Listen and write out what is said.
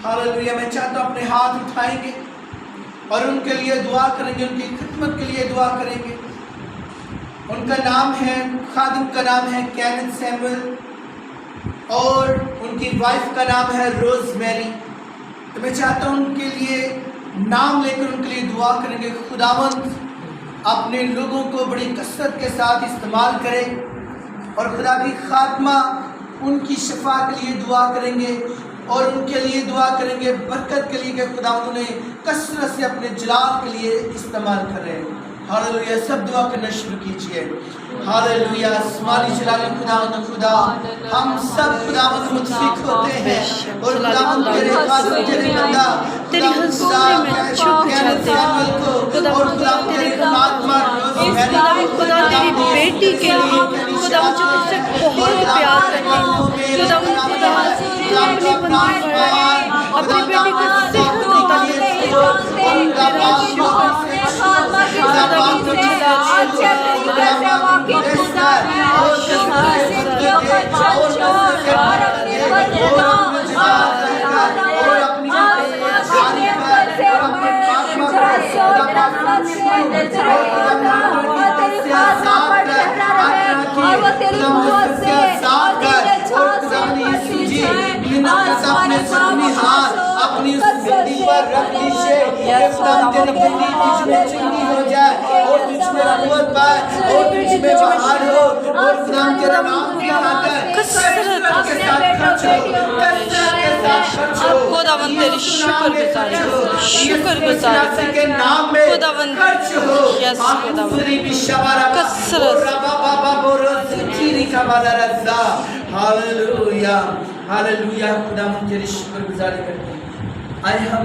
Hallelujah. मैं चाहता हूँ अपने हाथ उठाएंगे और उनके लिए दुआ करेंगे, उनकी खिदमत के लिए दुआ करेंगे। उनका नाम है, खादिम का नाम है कैनेथ सैमुअल और उनकी वाइफ का नाम है रोज़मेरी। तो मैं चाहता हूँ उनके लिए नाम लेकर उनके लिए दुआ करेंगे। खुदावंद अपने लोगों को बड़ी कसरत के साथ इस्तेमाल करे और खुदा की खात्मा उनकी शफा के लिए दुआ करेंगे और उनके लिए दुआ करेंगे बरकत के लिए कि खुदा उन्हें कसरत से अपने जलाल के लिए इस्तेमाल करें। हालेलुया। सब दुआ करना शुरू कीजिए। हालेलुया। आसमानी जलाली खुदा, हम सब खुदावंद मुतफिक होते हैं और खुदावंद तेरे खातिर तेरे बंदा तेरी हजूरी में झुक जाते हैं खुदा, तेरे आत्मा खुदा तेरी बेटी के लिए खुदा मुझे तुझसे बहुत प्यार करते हैं खुदा, तू अपनी बंदी पर अपनी बेटी को सेहत अपनी उस बेटी पर रख दीजिए कि खुदा तेरी बेटी तुझ में चंगी हो जाए और तुझ में कुव्वत पाए और तुझ में बहार हो और खुदा तेरा नाम की खातिर कसरत के साथ खर्च हो, कसरत के साथ खर्च हो। खुदावंद तेरी शुक्रगुजारी के नाम में खुदावंद खर्च हो। यस खुदावंद कसरत। हालेलुया। हालेलुया। खुदा हम तेरी शुक्रगुजारी करते हैं। आए हम